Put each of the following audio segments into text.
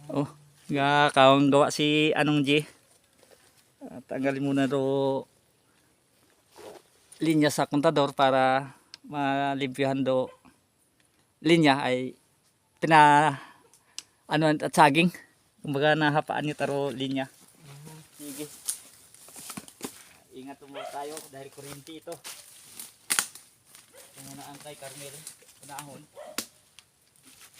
Oh, nga kaong gawa si anong G. Tanggalin muna do linya sa kontador para malimpyuhan do linya ay pina ano at saging. Kumbaga nahapaan niyo taro linya. Sige. Ingat mo tayo dahil kuryente ito. Ito muna ang kay Carmel. Panahon.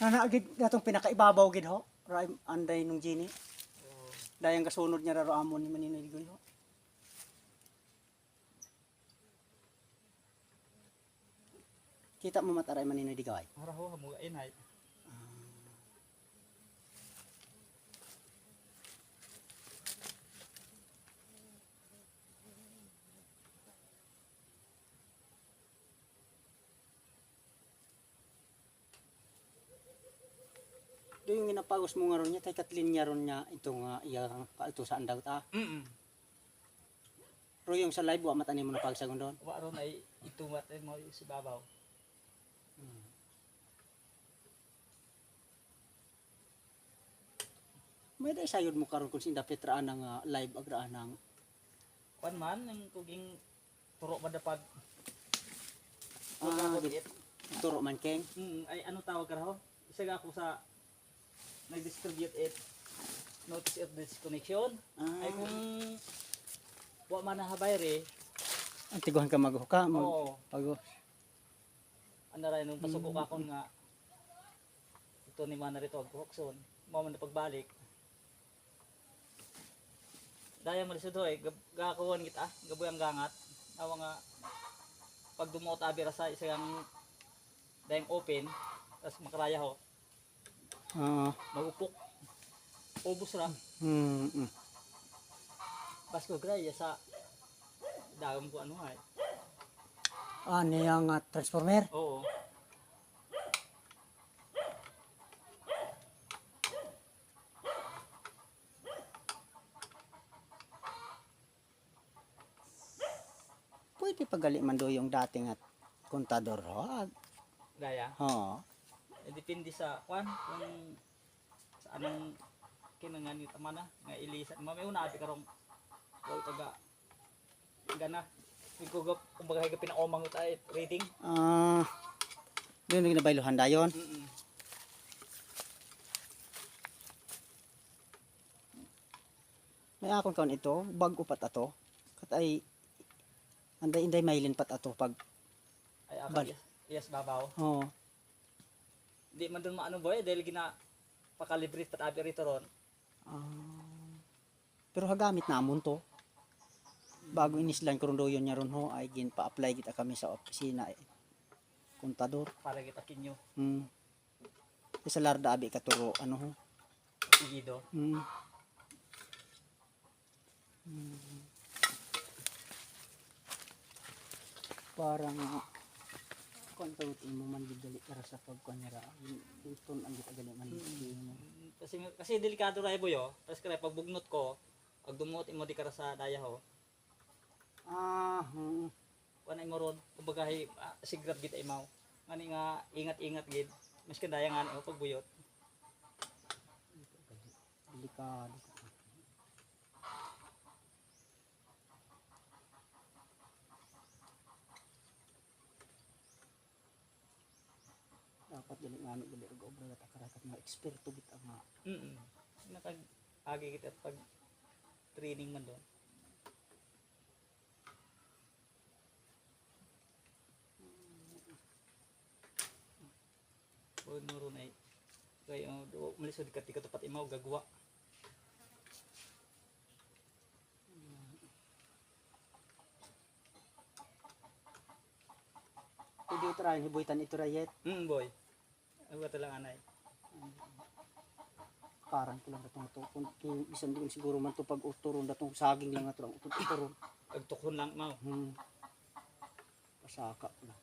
Nanaagid natong pinakaibabaw gid ho. Ray anday nung Gini. Dayang kasunod niya raro amon ni Maninoy Ligoy ho. Kita mo mataray Maninoy Ligoy. Araho hamugain ay. Do yung ginapagos mo nga ron niya, tay katlin niya ron niya ito nga iya ito sa andaw ta. Pero yung sa live wa matanim mo na pagsagon doon. Wa ron ay itumat ay mo si babaw. May day sayod mo karon kung sinda petraan ng live agraan ng Kuan man ang kuging turo madapag. turo man keng. Ay ano tawag ka raw? Isa ga ako sa nag-distribute it notice of disconnection. Ay kung wa man nahabayre, Antiguhan ka maghuka mag oo, pago. ano ray nung pasuko ka kon nga ito ni man rito ag hokson, mo man na pagbalik. Daya mo lisod hoy, gakakuan kita, gabuyang gangat. Awa nga pag dumuot abira sa isang dayang open, tas makaraya ho, magupok. Ubos ra. Basko graya sa dagam ko ano ay. Niya nga transformer. Oo. Pwede pagali man do yung dating at kontador ho. Gaya. Oo. Depende sa kwan kung sa anong kinangan ni tamana nga ilisan. Mamay una abi karong wal taga gana. Igugop kumbaga higa pinaomang tay rating. Doon yung nabayluhan dayon. May akon kaon ito, bago pat ato. Katay anday inday mailin pat ato pag Ay ako Bali. yes babaw. oo. Di man dun maano boy dahil gina pakalibre pat abi rito ron. Pero hagamit namon to. Bago inislan ko ron do yun niya ron ho ay gin pa-apply kita kami sa opisina kontador. Para kita kinyo Sa larda abi katuro ano ho. igido. Parang kontutin mo man gid dali para sa pagkunyara. Dito ang gid gali man. Kasi delikado ra boyo. Tapos kaya pag bugnot ko, pag dumot imo di kara sa daya ho. Kuan imo ron kumbaga sigrab gid imaw. Ngani nga ingat-ingat gid. Mas daya nga imo pagbuyot. Delikado. Dapat dili ngani dili og obra ta karakat nga eksperto gid ang Nakag agi kita pag training man doon. Huwag mo ron ay kaya malisod ka tika tapat imaw gagawa. Pwede ito rin hibuitan ito rayet. Boy. Ano ba lang anay? Parang ko lang datong ito. Kung isang din siguro man ito pag uturon datong saging lang ito. Uturon. Agtukon lang mau. Pasaka ko lang.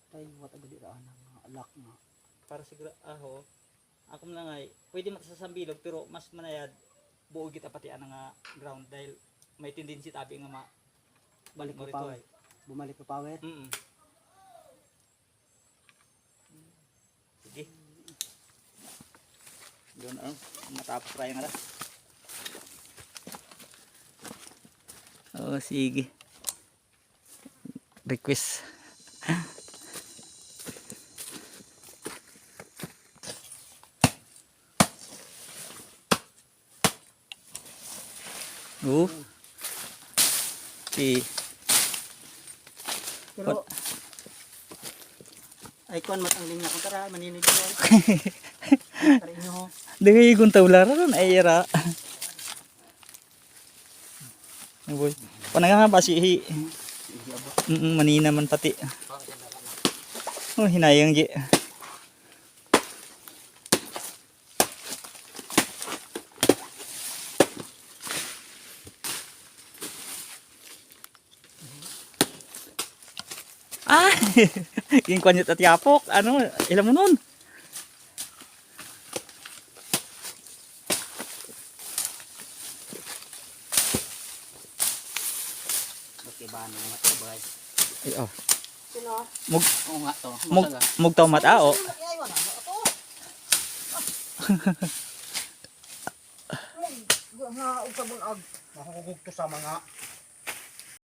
Tayo wat agaliraan ng alak nga. Para siguro aho. Ako man lang ay pwede matasasambilog pero mas manayad buo kita pati nga ground dahil may tendency tabi nga balik mo rito power. ay. Bumalik pa power. Sige. ano, matapos tayo nga. Oo, sige. Request. Si Pero ay kuan mat ang linya ko tara manini dito. Tara inyo ho. dengay kung taularan ay era. Boy. Pananga ba si manina man pati. Oh, hinayang gi. Ah, yung kwanyat at yapok, ano, ilan mo nun? Okay ba na mat ko bay. Ay, oh. Sino? Mug, Oo nga to. mugtaw mata, oh. Ay wala na to. Nga ug sabon ag. Mahugog to sa mga